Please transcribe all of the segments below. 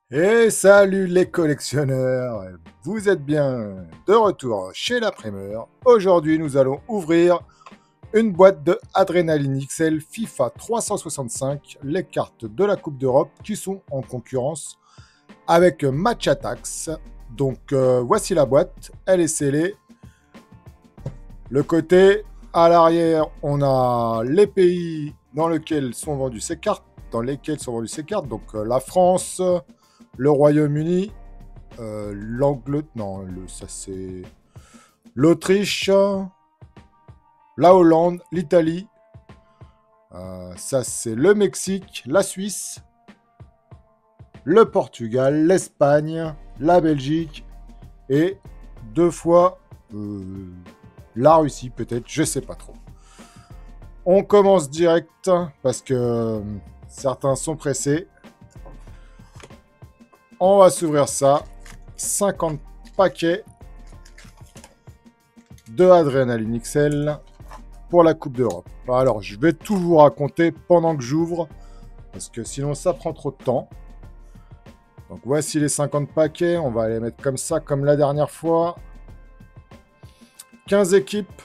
Et salut les collectionneurs, vous êtes bien de retour chez la primeur. Aujourd'hui, nous allons ouvrir une boîte de Adrenaline XL FIFA 365, les cartes de la Coupe d'Europe qui sont en concurrence avec Match Attax. Donc voici la boîte, elle est scellée. Le côté, à l'arrière, on a les pays dans lesquels sont vendues ces cartes, donc la France, le Royaume-Uni, l'Angleterre, non, ça c'est l'Autriche, la Hollande, l'Italie, ça c'est le Mexique, la Suisse, le Portugal, l'Espagne, la Belgique et deux fois la Russie peut-être, je sais pas trop. On commence direct parce que certains sont pressés. On va s'ouvrir ça. 50 paquets de Adrenaline XL pour la Coupe d'Europe. Alors, je vais tout vous raconter pendant que j'ouvre, parce que sinon ça prend trop de temps. Donc voici les 50 paquets, on va les mettre comme ça, comme la dernière fois. 15 équipes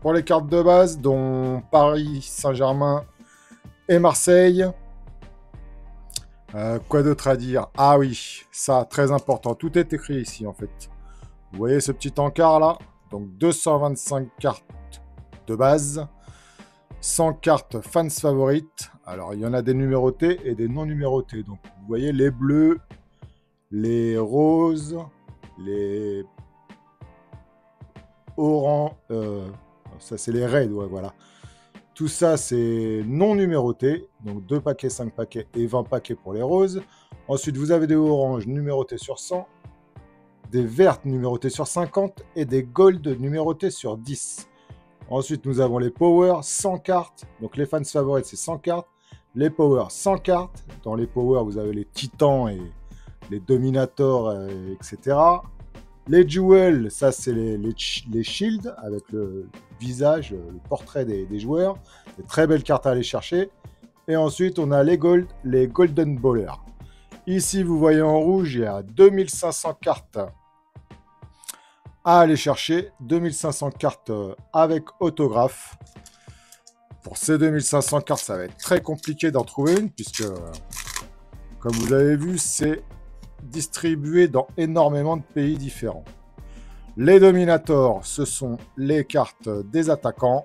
pour les cartes de base, dont Paris, Saint-Germain et Marseille. Quoi d'autre à dire? Ah oui, ça, très important, tout est écrit ici en fait. Vous voyez ce petit encart là? Donc 225 cartes de base, 100 cartes fans favorites. Alors il y en a des numérotées et des non numérotées. Donc vous voyez les bleus, les roses, les orange, ça c'est les raids, ouais, voilà. Tout ça c'est non numéroté, donc 2 paquets, 5 paquets et 20 paquets pour les roses. Ensuite vous avez des oranges numérotés sur 100, des vertes numérotées sur 50 et des gold numérotées sur 10. Ensuite nous avons les power 100 cartes, donc les fans favorites c'est 100 cartes, les power 100 cartes, dans les power vous avez les titans et les dominators, etc. Les jewels, ça c'est les shields avec le visage, le portrait des joueurs. Des très belles cartes à aller chercher. Et ensuite, on a les gold, les golden ballers. Ici, vous voyez en rouge, il y a 2500 cartes à aller chercher. 2500 cartes avec autographe. Pour ces 2500 cartes, ça va être très compliqué d'en trouver une, puisque, comme vous avez vu, c'est distribué dans énormément de pays différents. Les dominators, ce sont les cartes des attaquants.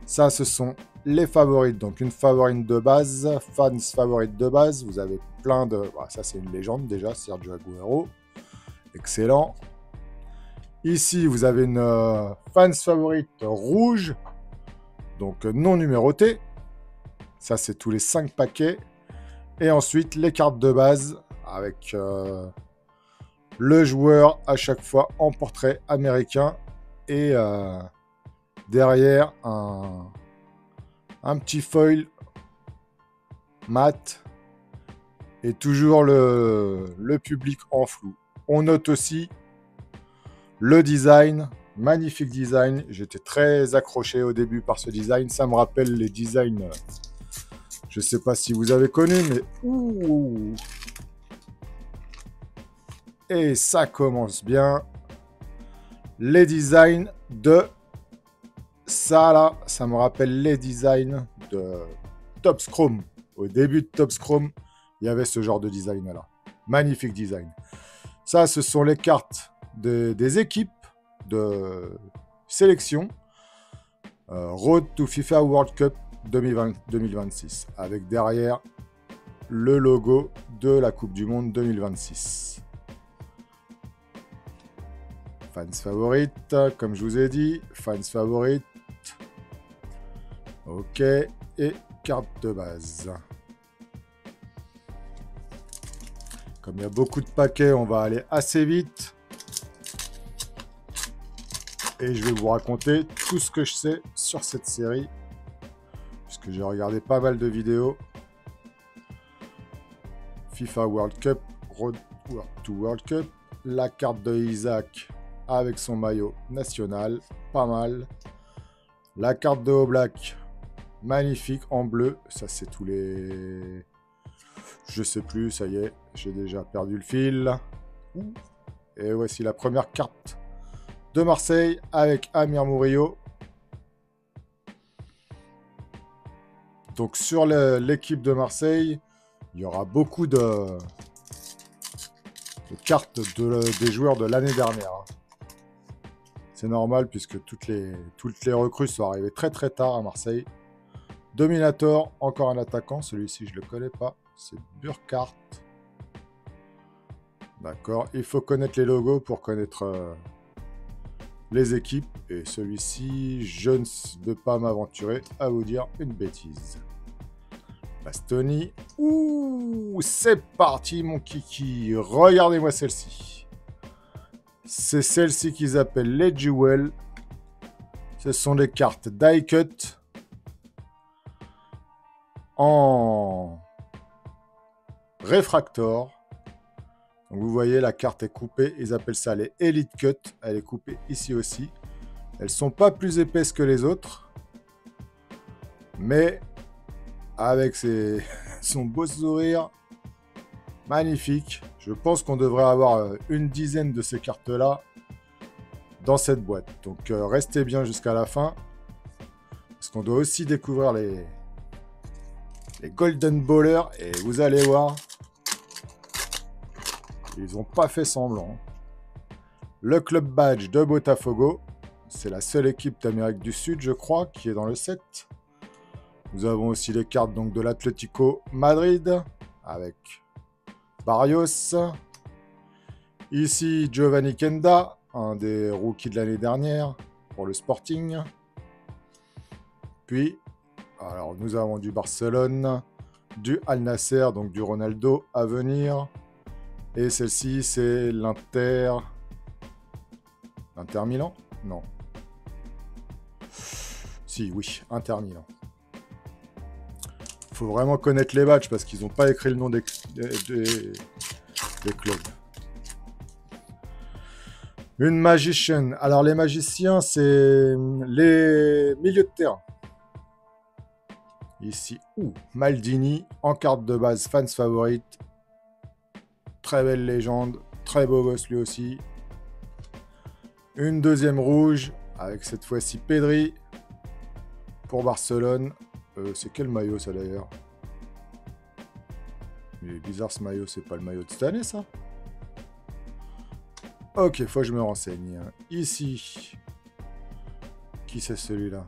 Ça, ce sont les favorites. Donc, une favorite de base, fans favorite de base. Vous avez plein de... Voilà, ça, c'est une légende déjà, Sergio Aguero. Excellent. Ici, vous avez une fans favorite rouge. Donc, non numérotée. Ça, c'est tous les 5 paquets. Et ensuite, les cartes de base avec le joueur à chaque fois en portrait américain et derrière un petit foil mat et toujours le public en flou. On note aussi le design, magnifique design. J'étais très accroché au début par ce design. Ça me rappelle les designs, je ne sais pas si vous avez connu, mais ouh. Et ça commence bien. Les designs de ça là, ça me rappelle les designs de Topps Chrome. Au début de Topps Chrome, il y avait ce genre de design là. Magnifique design. Ça, ce sont les cartes des équipes de sélection. Road to FIFA World Cup 2026. Avec derrière le logo de la Coupe du Monde 2026. Fans favorites, comme je vous ai dit. Fans favorites. Ok. Et carte de base. Comme il y a beaucoup de paquets, on va aller assez vite. Et je vais vous raconter tout ce que je sais sur cette série. Puisque j'ai regardé pas mal de vidéos. FIFA World Cup, Road to World Cup. La carte de Isaac avec son maillot national, pas mal. La carte de Oblak, magnifique en bleu. Ça, c'est tous les Je sais plus, ça y est, j'ai déjà perdu le fil. Et voici la première carte de Marseille avec Amir Murillo. Donc sur l'équipe de Marseille, il y aura beaucoup de cartes des joueurs de l'année dernière. C'est normal puisque toutes les recrues sont arrivées très très tard à Marseille. Dominator, encore un attaquant. Celui-ci, je ne le connais pas. C'est Burkhardt. D'accord. Il faut connaître les logos pour connaître les équipes. Et celui-ci, je ne veux pas m'aventurer à vous dire une bêtise. Bastoni. Ouh, c'est parti, mon kiki. Regardez-moi celle-ci. C'est celle-ci qu'ils appellent les Jewel. Ce sont des cartes die cut en réfractor. Donc vous voyez, la carte est coupée. Ils appellent ça les Elite Cut. Elle est coupée ici aussi. Elles ne sont pas plus épaisses que les autres. Mais avec son beau sourire, magnifique. Je pense qu'on devrait avoir une dizaine de ces cartes-là dans cette boîte. Donc restez bien jusqu'à la fin. Parce qu'on doit aussi découvrir les Golden Ballers. Et vous allez voir, ils n'ont pas fait semblant. Le Club Badge de Botafogo. C'est la seule équipe d'Amérique du Sud, je crois, qui est dans le set. Nous avons aussi les cartes donc, de l'Atlético Madrid avec Barrios. Ici, Giovanni Kenda, un des rookies de l'année dernière pour le Sporting. Puis, alors, nous avons du Barcelone, du Al Nasser, donc du Ronaldo à venir. Et celle-ci, c'est l'Inter... Inter Milan? Non. Si, oui, Inter Milan. Il faut vraiment connaître les badges parce qu'ils n'ont pas écrit le nom des clubs. Une Magician. Alors, les magiciens, c'est les milieux de terrain. Ici, Maldini, en carte de base, fans favorite. Très belle légende, très beau gosse lui aussi. Une deuxième rouge, avec cette fois-ci Pedri, pour Barcelone. C'est quel maillot ça d'ailleurs? Il est bizarre ce maillot, c'est pas le maillot de cette année ça? Ok, faut que je me renseigne. Ici, qui c'est celui-là?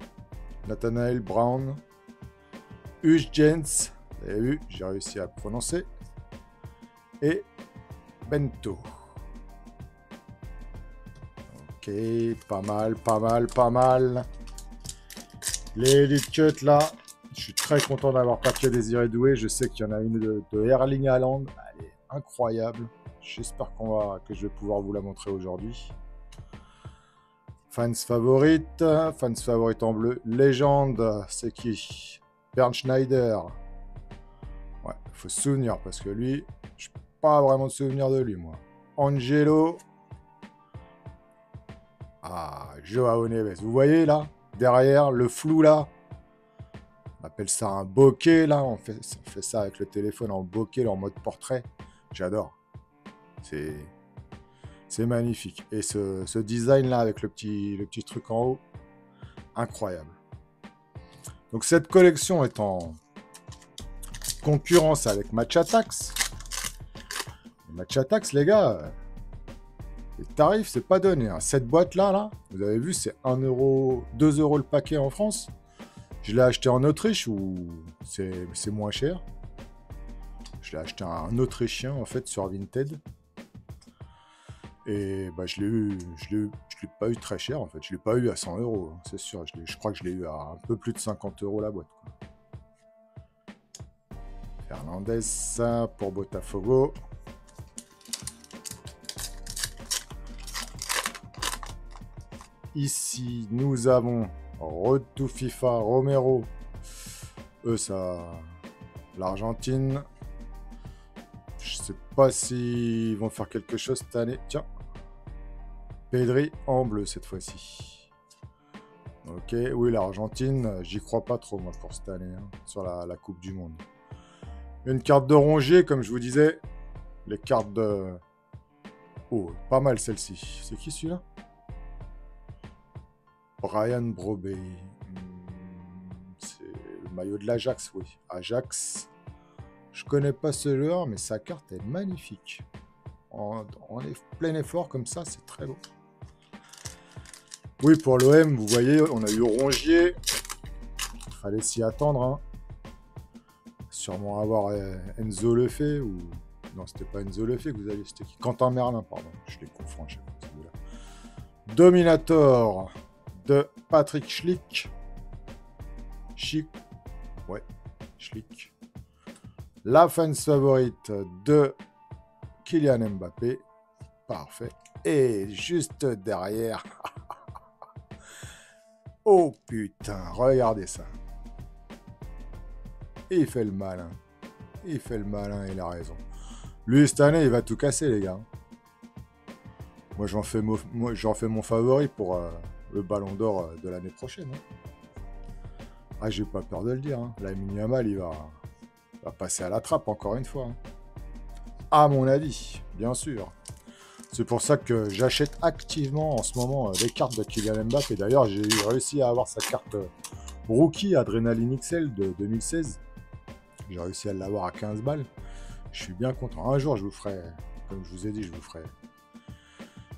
Nathanael Brown. Hugh Jens, vous avez vu, j'ai réussi à prononcer. Et Bento. Ok, pas mal, pas mal, pas mal. Les Elite Cut là, je suis très content d'avoir pas que Désiré Doué. Je sais qu'il y en a une de Erling Haaland. Elle est incroyable. J'espère que je vais pouvoir vous la montrer aujourd'hui. Fans favorite en bleu. Légende, c'est qui? Bernd Schneider. Ouais, il faut se souvenir parce que lui, je n'ai pas vraiment de souvenir de lui, moi. Angelo. Ah, Joao Neves. Vous voyez là, derrière, le flou là. On appelle ça un bokeh là. On fait ça avec le téléphone en bokeh, en mode portrait. J'adore. C'est magnifique. Et ce design là avec le petit truc en haut, incroyable. Donc cette collection est en concurrence avec Match Attax. Match Attax, les gars, les tarifs, c'est pas donné. Hein. Cette boîte-là, vous avez vu, c'est 1 €, 2 € le paquet en France. Je l'ai acheté en Autriche où c'est moins cher. Je l'ai acheté un Autrichien, en fait, sur Vinted. Et bah, je l'ai pas eu très cher, en fait. Je l'ai pas eu à 100 €, hein, c'est sûr. Je crois que je l'ai eu à un peu plus de 50 € la boîte. Quoi. Fernandez pour Botafogo. Ici, nous avons Road to FIFA, Romero. Eux, ça... l'Argentine. Je sais pas s'ils vont faire quelque chose cette année. Tiens. Pedri en bleu cette fois-ci. Ok, oui, l'Argentine, j'y crois pas trop, moi, pour cette année, hein, sur la Coupe du Monde. Une carte de Rongier, comme je vous disais. Les cartes de... Oh, pas mal celle-ci. C'est qui celui-là? Brian Brobey. C'est le maillot de l'Ajax, oui. Ajax. Je connais pas ce joueur, mais sa carte est magnifique. En plein effort comme ça, c'est très beau. Oui, pour l'OM, vous voyez, on a eu Rongier. Il fallait s'y attendre. Hein. Sûrement avoir Enzo Lefebvre ou... Non, c'était pas Enzo Lefebvre que vous aviez, c'était qui? Quentin Merlin, pardon. Je les confonds à chaque fois, celui-là. Dominator de Patrick Schick. Ouais, Schick. La fans favorite de Kylian Mbappé. Parfait. Et juste derrière... Oh putain, regardez ça. Il fait le malin. Il fait le malin, il a raison. Lui, cette année, il va tout casser, les gars. Moi, j'en fais mon favori pour le ballon d'or de l'année prochaine. Hein. Ah, j'ai pas peur de le dire. Hein. Lamine Yamal, il va passer à la trappe, encore une fois. Hein. À mon avis, bien sûr. C'est pour ça que j'achète activement en ce moment les cartes de Kylian Mbappé. D'ailleurs, j'ai réussi à avoir sa carte rookie Adrenaline XL de 2016. J'ai réussi à l'avoir à 15 balles. Je suis bien content. Un jour, je vous ferai, comme je vous ai dit, je vous ferai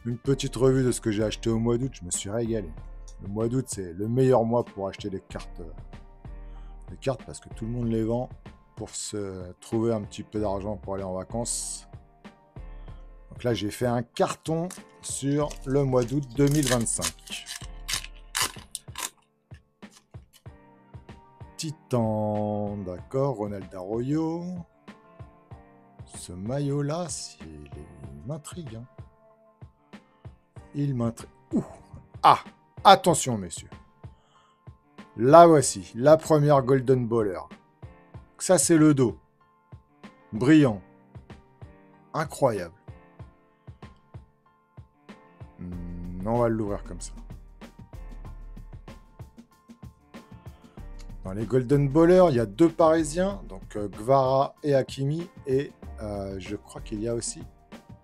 une petite revue de ce que j'ai acheté au mois d'août. Je me suis régalé. Le mois d'août, c'est le meilleur mois pour acheter des cartes. Les cartes, parce que tout le monde les vend pour se trouver un petit peu d'argent pour aller en vacances. Donc là, j'ai fait un carton sur le mois d'août 2025. Titan, d'accord, Ronald Arroyo. Ce maillot-là, il m'intrigue. Hein. Il m'intrigue. Ah, attention, messieurs. Là, voici, la première Golden Baller. Ça, c'est le dos. Brillant. Incroyable. On va l'ouvrir comme ça. Dans les Golden Ballers, il y a deux Parisiens, donc Gvara et Hakimi, et je crois qu'il y a aussi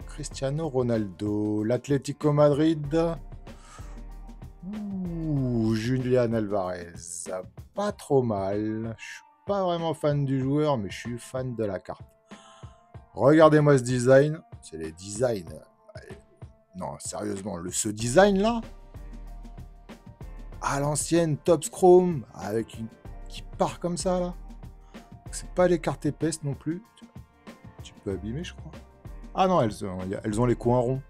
Cristiano Ronaldo. L'Atlético Madrid, Julian Alvarez, pas trop mal. Je suis pas vraiment fan du joueur, mais je suis fan de la carte. Regardez-moi ce design, c'est les designs. Non, sérieusement, ce design-là, à l'ancienne Top Chrome, avec une qui part comme ça, là. C'est pas les cartes épaisses non plus. Tu peux abîmer, je crois. Ah non, elles ont les coins ronds.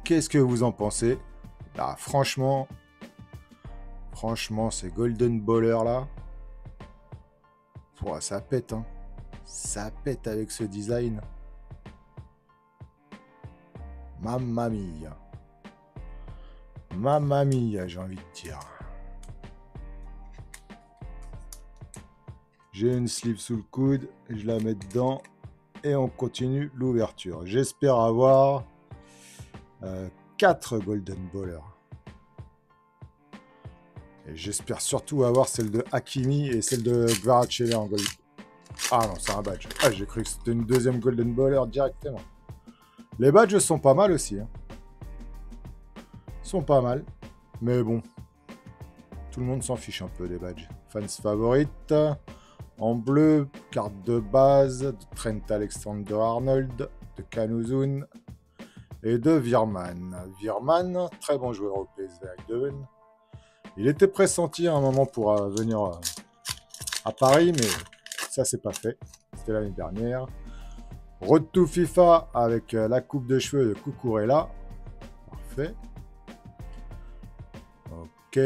Qu'est-ce que vous en pensez? Là, franchement, ces Golden Ballers, là, ça pète, hein. Ça pète avec ce design. Mamma mia. Mamma mia, j'ai envie de dire. J'ai une sleeve sous le coude, je la mets dedans et on continue l'ouverture. J'espère avoir 4 Golden Ballers. Et j'espère surtout avoir celle de Hakimi et celle de Kvaratskhelia en gold. Ah non, c'est un badge. Ah, j'ai cru que c'était une deuxième Golden Baller directement. Les badges sont pas mal aussi. Hein. Sont pas mal. Mais bon. Tout le monde s'en fiche un peu des badges. Fans favorites. En bleu, carte de base de Trent Alexander-Arnold, de Kanuzun et de Virman. Virman, très bon joueur au PSV Eindhoven. Il était pressenti à un moment pour venir à Paris, mais ça c'est pas fait. C'était l'année dernière. Road to FIFA avec la coupe de cheveux de Cucurella. Parfait. Ok.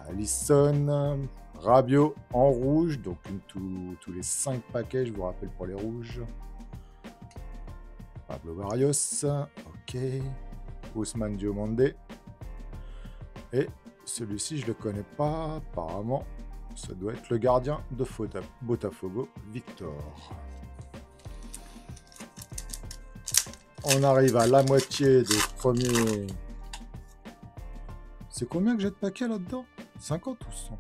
Alisson. Rabiot en rouge. Donc tous les 5 paquets, je vous rappelle pour les rouges. Pablo Barrios. Ok. Ousmane Diomande. Et celui-ci, je ne le connais pas. Apparemment, ça doit être le gardien de Botafogo, Victor. On arrive à la moitié des premiers... C'est combien que j'ai de paquets là-dedans? 50 ou 100?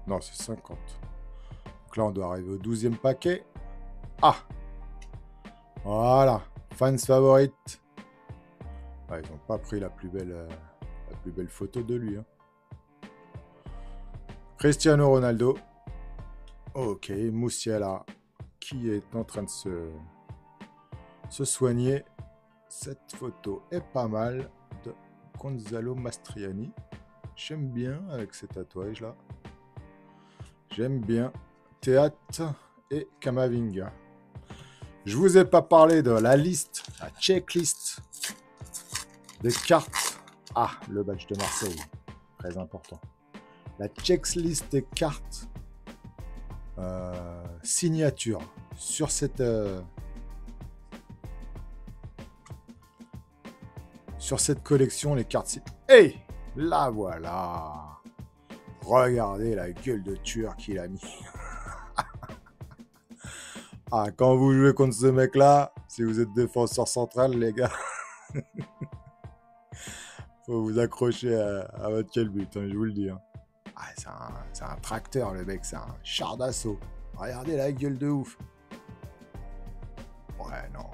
Non, c'est 50. Donc là, on doit arriver au 12e paquet. Ah! Voilà. Fans favorite. Ah, ils n'ont pas pris la plus belle photo de lui. Hein. Cristiano Ronaldo. Ok, Musiala qui est en train de se soigner. Cette photo est pas mal de Gonzalo Mastriani. J'aime bien avec ces tatouages là. J'aime bien Théâtre et Kamavinga. Je vous ai pas parlé de la liste, la checklist des cartes. Ah, le badge de Marseille, très important. La checklist des cartes signature sur cette collection, les cartes. Hey, la voilà. Regardez la gueule de tueur qu'il a mis. Ah, quand vous jouez contre ce mec-là, si vous êtes défenseur central, les gars, faut vous accrocher à votre quel but, hein, je vous le dis. Hein. Ah, c'est un tracteur, le mec, c'est un char d'assaut. Regardez la gueule de ouf. Ouais, non.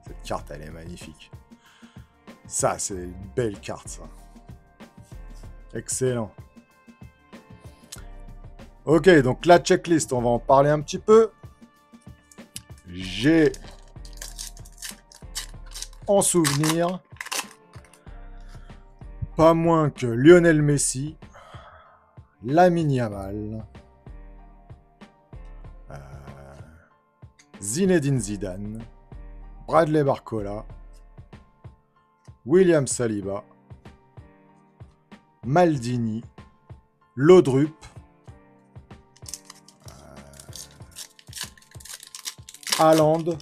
Cette carte, elle est magnifique. Ça, c'est une belle carte, ça. Excellent. Ok, donc la checklist, on va en parler un petit peu. J'ai en souvenir pas moins que Lionel Messi, Lamine Yamal, Zinedine Zidane, Bradley Barcola, William Saliba, Maldini, Laudrup, Haaland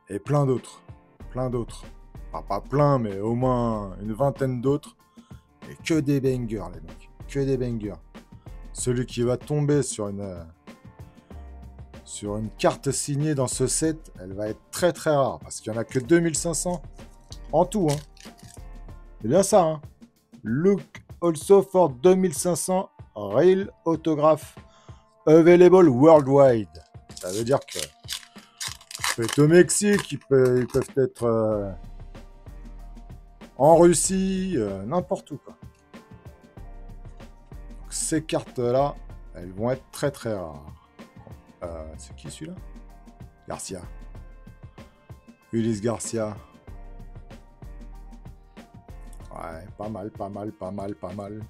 et plein d'autres. Plein d'autres. Enfin, pas plein, mais au moins une vingtaine d'autres. Et que des bangers, les mecs. Que des bangers. Celui qui va tomber sur une carte signée dans ce set, elle va être très très rare. Parce qu'il n'y en a que 2500 en tout. Hein. C'est bien ça. Hein. Look also for 2500 real autograph available worldwide. Ça veut dire que peut être au Mexique, ils peuvent être en Russie, n'importe où. Quoi. Donc, ces cartes-là, elles vont être très très rares. C'est qui celui-là? Garcia. Ulysse Garcia. Ouais, pas mal, pas mal, pas mal, pas mal.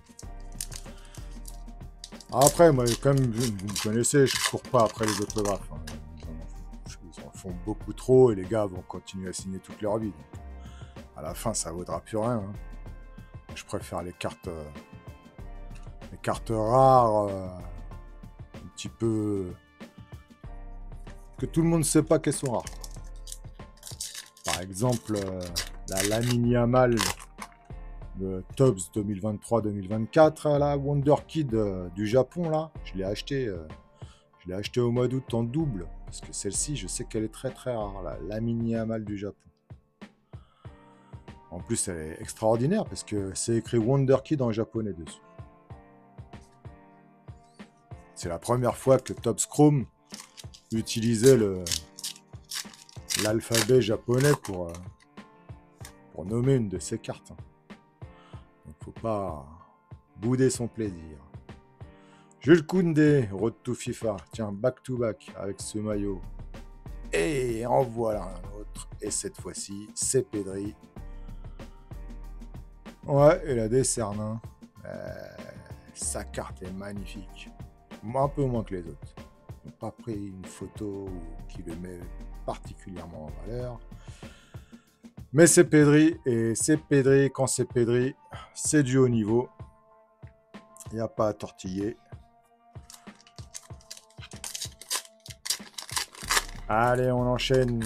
Après, moi, comme vous me connaissez, je ne cours pas après les autographes. Hein. Ils en font beaucoup trop et les gars vont continuer à signer toute leur vie. Donc, à la fin, ça ne vaudra plus rien. Hein. Je préfère les cartes rares, un petit peu... que tout le monde ne sait pas qu'elles sont rares. Par exemple, la Lamine Yamal de Topps 2023-2024, la Wonder Kid du Japon, là, je l'ai acheté au mois d'août en double, parce que celle-ci, je sais qu'elle est très très rare, la Lamine Yamal du Japon. En plus, elle est extraordinaire, parce que c'est écrit Wonder Kid en japonais dessus. C'est la première fois que Topps Chrome utilisait l'alphabet japonais pour nommer une de ses cartes. Donc, faut pas bouder son plaisir. Jules Koundé, Road to FIFA. Tiens, back-to-back avec ce maillot. Et en voilà un autre. Et cette fois-ci, c'est Pedri. Ouais, et la Dessernin. Sa carte est magnifique. Un peu moins que les autres. Ils n'ont pas pris une photo qui le met particulièrement en valeur. Mais c'est Pedri, et c'est Pedri, quand c'est Pedri, c'est du haut niveau. Il n'y a pas à tortiller. Allez, on enchaîne.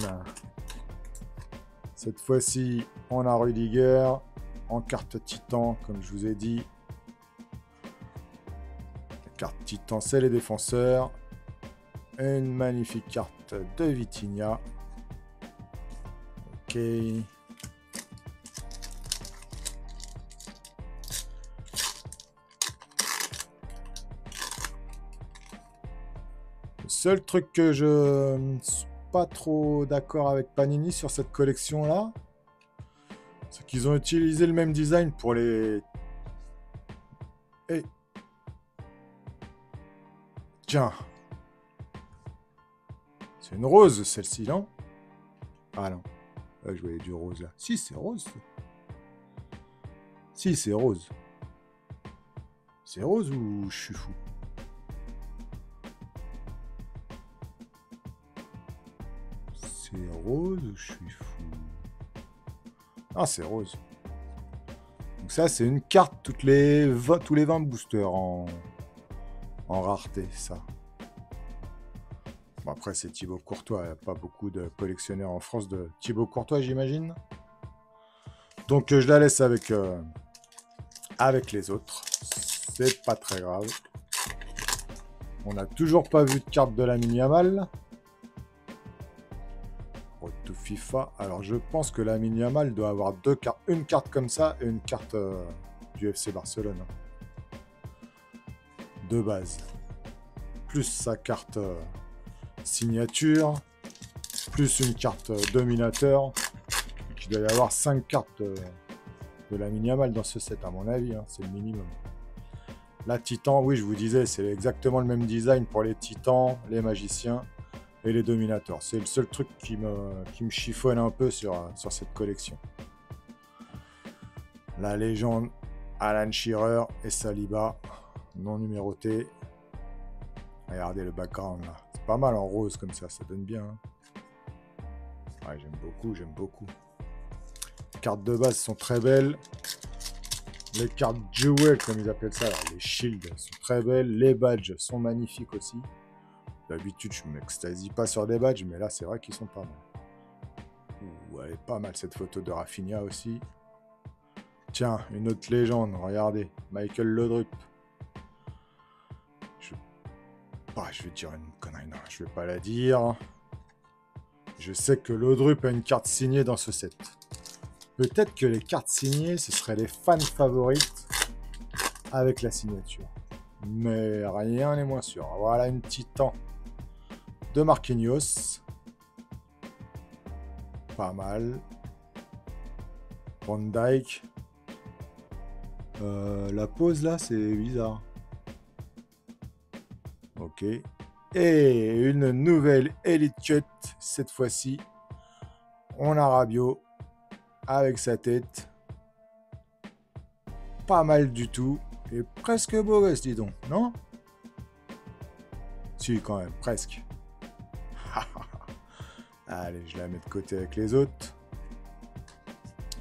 Cette fois-ci, on a Rudiger en carte Titan, comme je vous ai dit. La carte Titan, c'est les défenseurs. Une magnifique carte de Vitinha. Ok. Le seul truc que je ne suis pas trop d'accord avec Panini sur cette collection-là, c'est qu'ils ont utilisé le même design pour les... Hey. Tiens. C'est une rose, celle-ci, non? Ah non. Là, je voyais du rose, là. Si, c'est rose. Si, c'est rose. C'est rose ou je suis fou? C'est rose ou je suis fou? Ah, c'est rose. Donc ça, c'est une carte tous les 20 boosters en rareté, ça. Bon, après, c'est Thibaut Courtois. Il n'y a pas beaucoup de collectionneurs en France de Thibaut Courtois, j'imagine. Donc, je la laisse avec les autres. C'est pas très grave. On n'a toujours pas vu de carte de Lamine Yamal. Road to FIFA. Alors, je pense que Lamine Yamal doit avoir deux cartes. Une carte comme ça et une carte du FC Barcelone. De base. Plus sa carte signature. Plus une carte dominateur. Il doit y avoir 5 cartes de Lamine Yamal dans ce set, à mon avis. Hein, c'est le minimum. La Titan, oui, je vous disais, c'est exactement le même design pour les Titans, les Magiciens et les Dominateurs. C'est le seul truc qui me chiffonne un peu sur cette collection. La légende, Alan Shearer et Saliba, non numéroté. Regardez le background là. C'est pas mal en rose comme ça donne bien. Hein. Ouais, j'aime beaucoup. Les cartes de base sont très belles. Les cartes Jewel, comme ils appellent ça, alors, les shields sont très belles. Les badges sont magnifiques aussi. D'habitude, je ne m'extasie pas sur des badges, mais là, c'est vrai qu'ils sont pas mal. Ouh, elle est pas mal cette photo de Rafinha aussi. Tiens, une autre légende, regardez. Michael Laudrup. Je vais dire une connerie, non, je vais pas la dire. Je sais que Laudrup a une carte signée dans ce set. Peut-être que les cartes signées, ce seraient les fans favorites avec la signature. Mais rien n'est moins sûr. Voilà une Titan de Marquinhos. Pas mal. Van Dijk. La pose là, c'est bizarre. Ok. Et une nouvelle Elite Cut. Cette fois-ci, on a Rabiot. Avec sa tête. Pas mal du tout. Et presque beau gosse, dis donc, non? Si, quand même, presque. Allez, je la mets de côté avec les autres.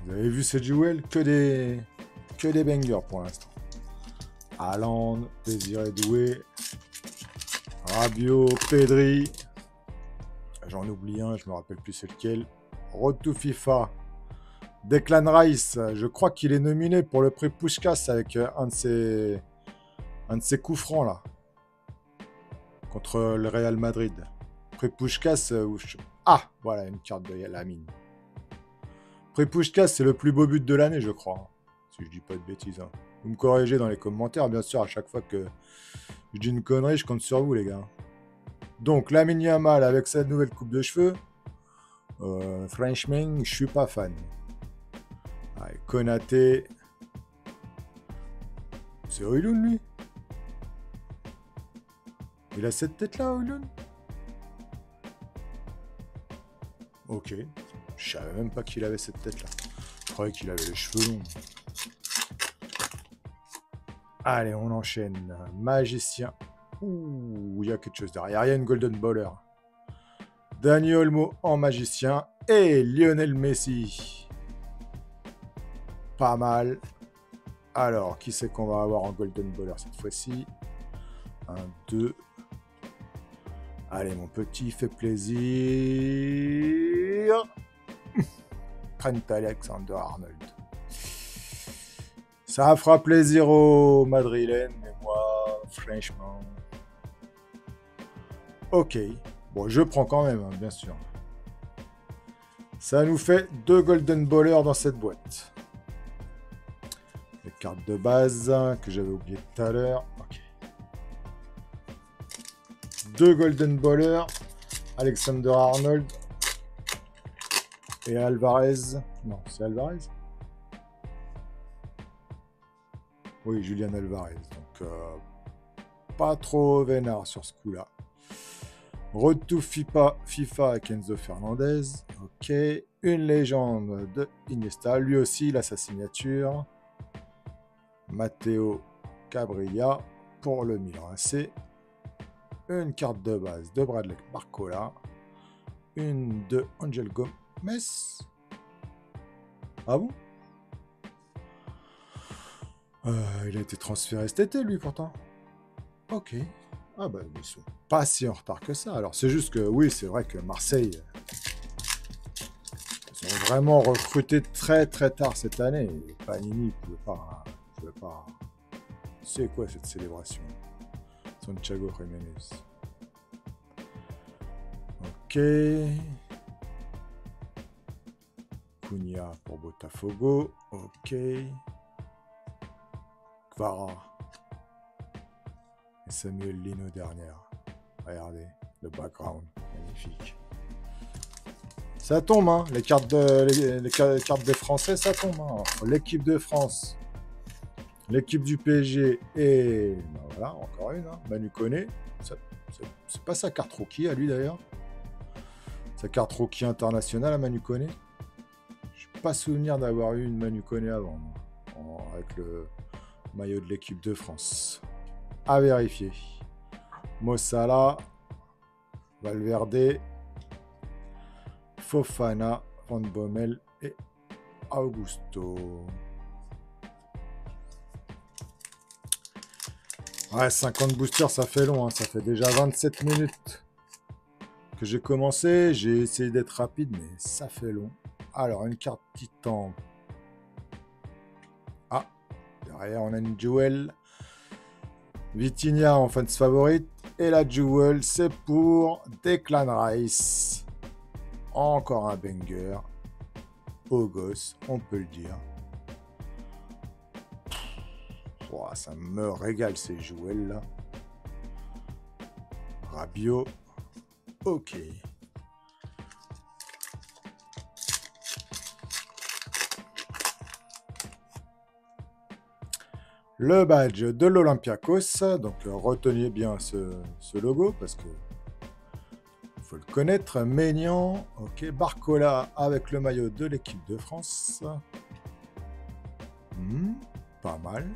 Vous avez vu cette Jewel? Que des bangers pour l'instant. Haaland, Désiré Doué, Rabiot, Pedri. J'en oublie un, je me rappelle plus c'est lequel. Road to FIFA. Declan Rice, je crois qu'il est nominé pour le prix Puskás avec un de ses coups francs là. Contre le Real Madrid. Prix Puskás. Ah, voilà une carte de Lamine. Prix Puskás, c'est le plus beau but de l'année, je crois. Si je dis pas de bêtises. Hein. Vous me corrigez dans les commentaires, bien sûr, à chaque fois que je dis une connerie, je compte sur vous, les gars. Donc, Lamine Yamal avec sa nouvelle coupe de cheveux. Franchement, je suis pas fan. Allez, Konaté. C'est Højlund, lui? Il a cette tête-là, Højlund? Ok. Je savais même pas qu'il avait cette tête-là. Je croyais qu'il avait les cheveux longs. Allez, on enchaîne. Magicien. Ouh, il y a quelque chose derrière. Il y a une Golden Baller. Dani Olmo en magicien. Et Lionel Messi. Pas mal. Alors, qui c'est qu'on va avoir en Golden Baller cette fois-ci? 1, 2. Allez, mon petit, fais plaisir. Trent Alexander-Arnold. Ça fera plaisir aux Madrilènes, mais moi, franchement... Ok. Bon, je prends quand même, hein, bien sûr. Ça nous fait 2 Golden Ballers dans cette boîte. Les cartes de base que j'avais oublié tout à l'heure. Ok. 2 Golden Bowlers, Alexander Arnold et Alvarez. Non, c'est Alvarez? Oui, Julian Alvarez. Donc, pas trop vénard sur ce coup-là. Retour FIFA avec Enzo Fernandez. Ok. Une légende de Iniesta. Lui aussi, il a sa signature. Matteo Cabrilla pour le Milan AC. Une carte de base de Bradley Barcola. Une de Angel Gomez. Ah bon? Il a été transféré cet été, lui, pourtant. Ok. Ah bah, ils sont pas si en retard que ça. Alors, c'est juste que, oui, c'est vrai que Marseille, ils ont vraiment recruté très très tard cette année. Et Panini ne pouvait pas... C'est quoi cette célébration? Santiago Jiménez. Ok. Cunha pour Botafogo. Ok. Kvara. Et Samuel Lino dernière. Regardez, le background, magnifique. Ça tombe, hein, les cartes des Français, ça tombe. Hein. L'équipe de France, l'équipe du PSG et ben voilà, encore une, hein, Manu Koné. C'est pas sa carte rookie à lui d'ailleurs. Sa carte rookie internationale à Manu Koné. Je n'ai pas souvenir d'avoir eu une Manu Koné avant, avec le maillot de l'équipe de France. À vérifier. Mossala, Valverde, Fofana, Van Bommel et Augusto. Ouais, 50 boosters, ça fait long. Hein. Ça fait déjà 27 minutes que j'ai commencé. J'ai essayé d'être rapide, mais ça fait long. Alors, une carte Titan. Ah, derrière, on a une Jewel. Vitinha en fans favorite. Et la Jewel, c'est pour Declan Rice. Encore un banger. Beau gosse, on peut le dire. Oh, ça me régale ces Jewels là. Rabiot. Ok. Le badge de l'Olympiakos, donc retenez bien ce logo parce que faut le connaître. Maignan, ok, Barcola avec le maillot de l'équipe de France. Pas mal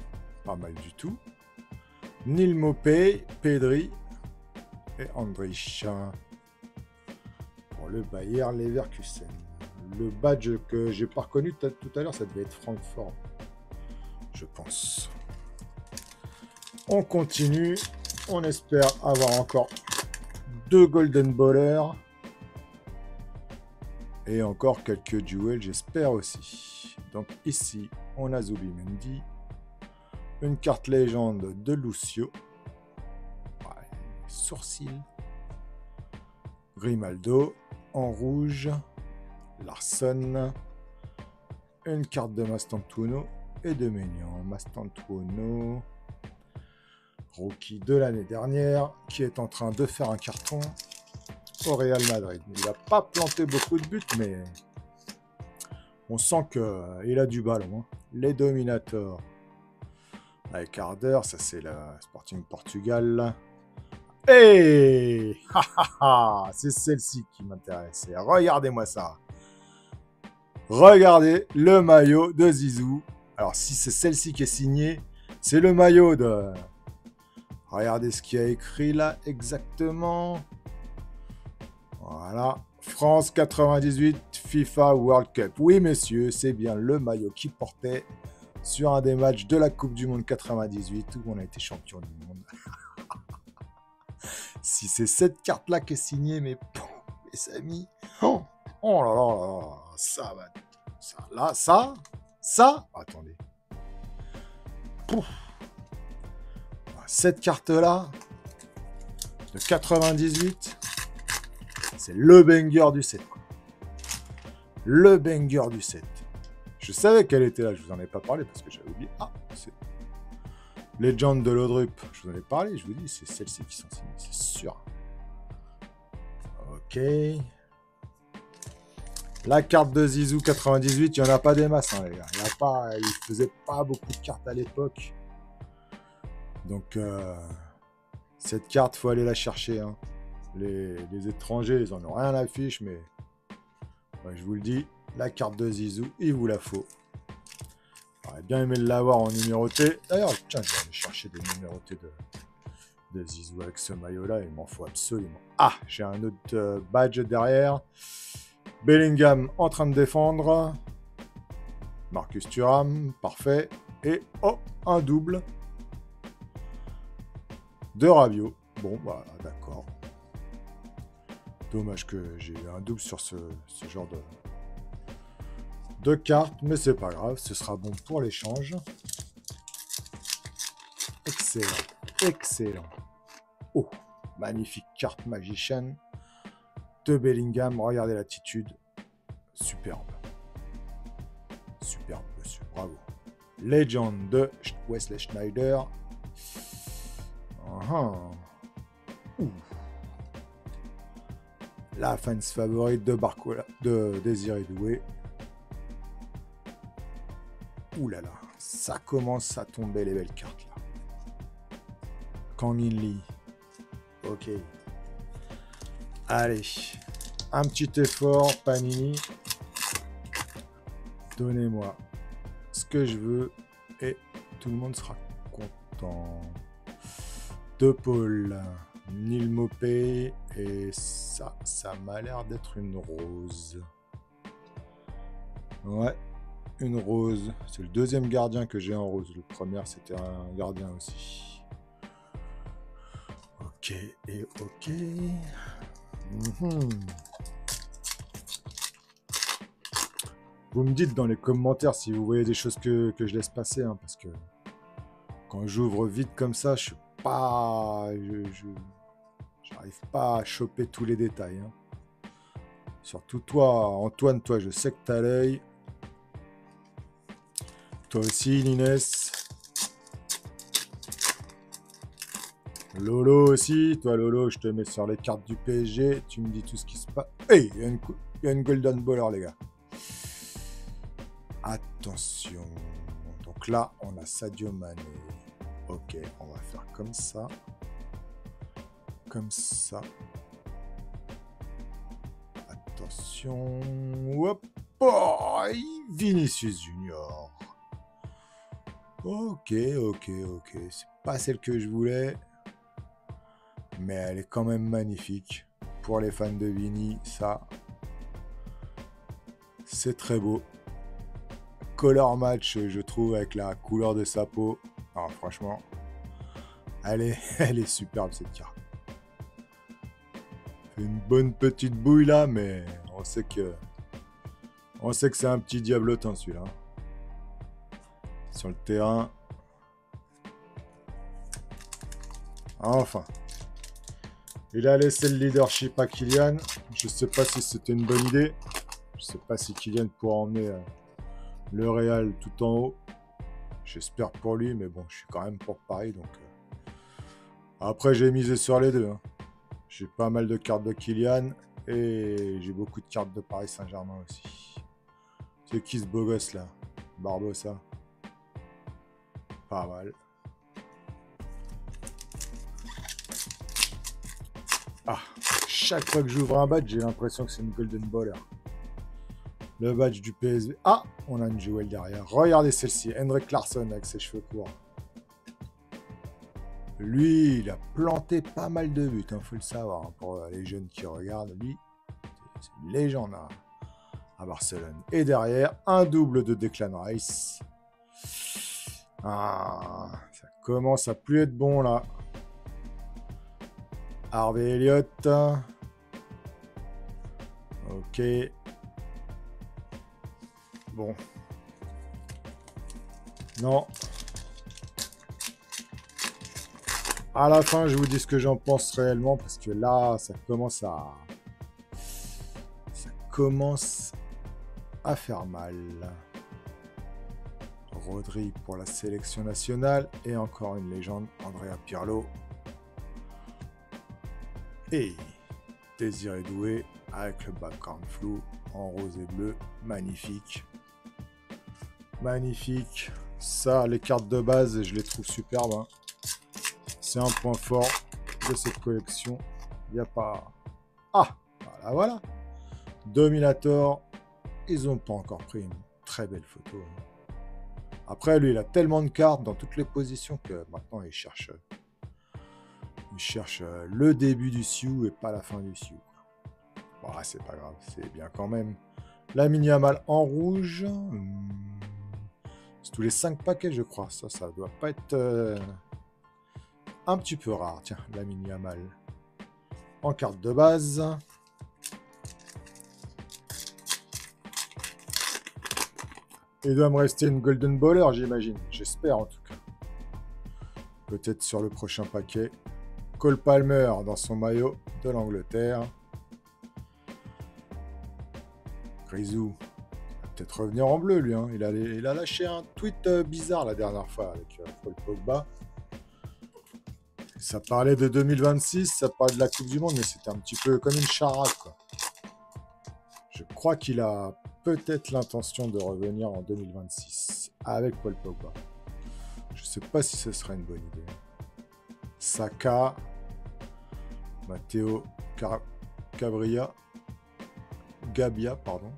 du tout. Neil Maupay, Pedri et Andrich pour le Bayer Leverkusen. Le badge que j'ai pas reconnu tout à l'heure, ça devait être Francfort, je pense. On continue. On espère avoir encore 2 Golden Bowlers. Et encore quelques duels, j'espère aussi. Donc ici, on a Zubimendi. Une carte légende de Lucio. Ouais, sourcils. Grimaldo. En rouge. Larsson. Une carte de Mastantuono et de Maignan. Mastantuono. Rookie de l'année dernière, qui est en train de faire un carton au Real Madrid. Il n'a pas planté beaucoup de buts, mais on sent qu'il a du ballon. Hein. Les Dominators avec Ardeur, ça c'est le Sporting Portugal. Et c'est celle-ci qui m'intéresse. Regardez-moi ça. Regardez le maillot de Zizou. Alors si c'est celle-ci qui est signée, c'est le maillot de... Regardez ce qu'il y a écrit là exactement. Voilà. France 98 FIFA World Cup. Oui, messieurs, c'est bien le maillot qu'il portait sur un des matchs de la Coupe du Monde 98 où on a été champion du monde. Si c'est cette carte-là qui est signée, mes amis. Oh là là là, ça va. Ça, là, ça. Attendez. Pouf. Cette carte-là, de 98, c'est le banger du set. Le banger du set. Je savais qu'elle était là, je vous en ai pas parlé parce que j'avais oublié. Ah, c'est Legend de l'Odrup, je vous en ai parlé, je vous dis, c'est celles-ci qui sont signées, c'est sûr. Ok. La carte de Zizou 98, il n'y en a pas des masses, hein, les gars. Il ne faisait pas beaucoup de cartes à l'époque. Donc, cette carte, il faut aller la chercher. Hein. Les étrangers, ils en ont rien à fiche, mais ouais, je vous le dis, la carte de Zizou, il vous la faut. J'aurais bien aimé l'avoir en numéroté. D'ailleurs, tiens, je vais aller chercher des numérotés de Zizou avec ce maillot-là. Il m'en faut absolument. Ah, j'ai un autre badge derrière. Bellingham en train de défendre. Marcus Thuram, parfait. Et oh, un double de Rabiot. Bon, bah d'accord. Dommage que j'ai eu un double sur ce genre de cartes, mais c'est pas grave, ce sera bon pour l'échange. Excellent, excellent. Oh, magnifique carte Magician de Bellingham. Regardez l'attitude. Superbe. Superbe, monsieur. Bravo. Legend de Wesley Schneider. La fans favorite de Barcola, de Désiré Doué. Ouh là là, ça commence à tomber les belles cartes là. Kang In Lee. Ok. Allez, un petit effort, Panini. Donnez-moi ce que je veux et tout le monde sera content. De Paul, Neil Maupay et ça m'a l'air d'être une rose. Ouais, une rose. C'est le deuxième gardien que j'ai en rose. Le premier, c'était un gardien aussi. Ok, et ok. Vous me dites dans les commentaires si vous voyez des choses que je laisse passer, hein, parce que quand j'ouvre vite comme ça, je suis pas... J'arrive pas à choper tous les détails. Hein. Surtout toi, Antoine, toi, je sais que t'as l'œil. Toi aussi, Inès. Lolo aussi. Toi, Lolo, je te mets sur les cartes du PSG. Tu me dis tout ce qui se passe. Hey, il y a une Golden Baller, les gars. Attention. Donc là, on a Sadio Mané. Ok, on va faire comme ça. Comme ça. Attention. Hop. Oh, Vinicius Junior. Ok. C'est pas celle que je voulais. Mais elle est quand même magnifique. Pour les fans de Vini, ça, c'est très beau. Color match, je trouve, avec la couleur de sa peau. Alors, franchement, elle est superbe, cette carte. Fait une bonne petite bouille là, mais on sait que c'est un petit diablotin celui-là. Sur le terrain. Enfin. Il a laissé le leadership à Kylian. Je ne sais pas si c'était une bonne idée. Je ne sais pas si Kylian pourra emmener le Real tout en haut. J'espère pour lui, mais bon, je suis quand même pour Paris. Donc, après, j'ai misé sur les deux. Hein. J'ai pas mal de cartes de Kylian et j'ai beaucoup de cartes de Paris Saint-Germain aussi. C'est qui ce beau gosse là? Barbosa. Pas mal. Ah, chaque fois que j'ouvre un badge, j'ai l'impression que c'est une Golden Baller. Le badge du PSV. Ah, on a une Joël derrière. Regardez celle-ci, Hendrik Larsson avec ses cheveux courts. Lui, il a planté pas mal de buts, faut le savoir. Hein, pour les jeunes qui regardent, lui, c'est une légende à Barcelone. Et derrière, un double de Declan Rice. Ah, ça commence à plus être bon là. Harvey Elliott. Ok. Bon. Non. À la fin, je vous dis ce que j'en pense réellement, parce que là, ça commence à faire mal. Rodri pour la sélection nationale. Et encore une légende, Andrea Pirlo. Et Désiré Doué avec le background flou en rose et bleu. Magnifique. Magnifique. Ça, les cartes de base, je les trouve superbes. Hein. C'est un point fort de cette collection. Il n'y a pas... Ah, voilà. Dominator. Ils n'ont pas encore pris une très belle photo. Après, lui, il a tellement de cartes dans toutes les positions que maintenant, il cherche le début du Sioux et pas la fin du Sioux. Bon, c'est pas grave, c'est bien quand même. La Mini-Amal en rouge. C'est tous les 5 paquets, je crois. Ça doit pas être un petit peu rare. Tiens, la Mini-Amal en carte de base. Il doit me rester une Golden Baller, j'imagine. J'espère en tout cas. Peut-être sur le prochain paquet. Cole Palmer dans son maillot de l'Angleterre. Grisou va peut-être revenir en bleu, lui. Hein. Il a lâché un tweet bizarre la dernière fois avec Paul Pogba. Ça parlait de 2026, ça parlait de la Coupe du Monde, mais c'était un petit peu comme une charade, quoi. Je crois qu'il a peut-être l'intention de revenir en 2026 avec Paul Pogba. Je ne sais pas si ce serait une bonne idée. Saka, Matteo Gabia, pardon.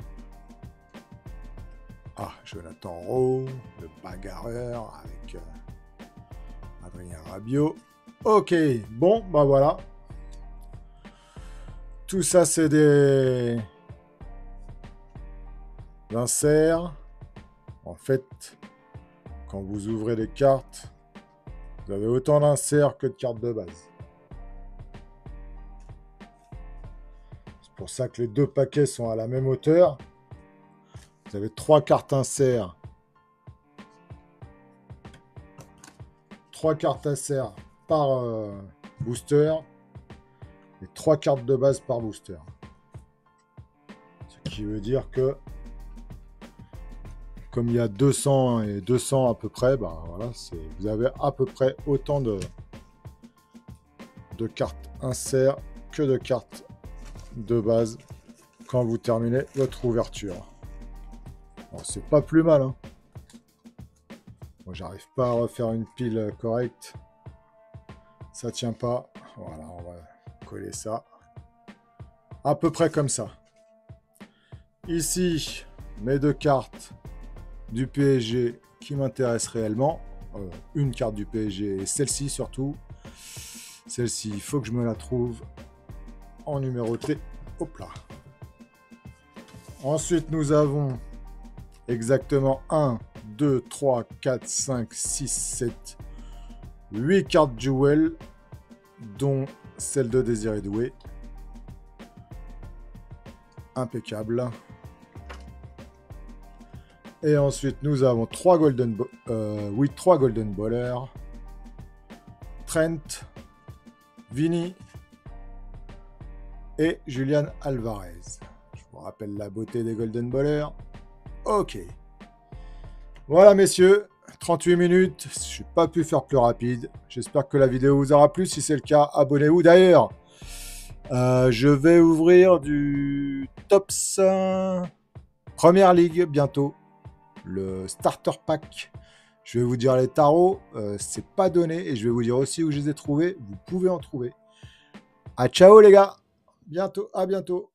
Ah, Jonathan Rowe, le bagarreur avec Adrien Rabiot. Ok, bon, bah voilà. Tout ça, c'est des inserts. En fait, quand vous ouvrez les cartes, vous avez autant d'inserts que de cartes de base. C'est pour ça que les deux paquets sont à la même hauteur. Vous avez 3 cartes inserts. 3 cartes inserts par booster. Et 3 cartes de base par booster. Ce qui veut dire que comme il y a 200 et 200 à peu près, bah voilà, vous avez à peu près autant de cartes insert que de cartes de base quand vous terminez votre ouverture. C'est pas plus mal. Hein. Moi, j'arrive pas à refaire une pile correcte. Ça tient pas. Voilà, on va coller ça. À peu près comme ça. Ici, mes 2 cartes du PSG qui m'intéressent réellement. Une carte du PSG et celle-ci surtout. Celle-ci, il faut que je me la trouve en numéroté. Hop là. Ensuite, nous avons exactement 1, 2, 3, 4, 5, 6, 7, 8 cartes Jewel, dont celle de Désiré Doué. Impeccable. Et ensuite, nous avons 3 Golden Ballers. Trent, Vini et Julian Alvarez. Je vous rappelle la beauté des Golden Ballers. Ok. Voilà, messieurs. 38 minutes. Je n'ai pas pu faire plus rapide. J'espère que la vidéo vous aura plu. Si c'est le cas, abonnez-vous. D'ailleurs, je vais ouvrir du Tops Première Ligue bientôt. Le Starter Pack. Je vais vous dire les tarots. C'est pas donné. Et je vais vous dire aussi où je les ai trouvés. Vous pouvez en trouver. À ciao les gars. À bientôt.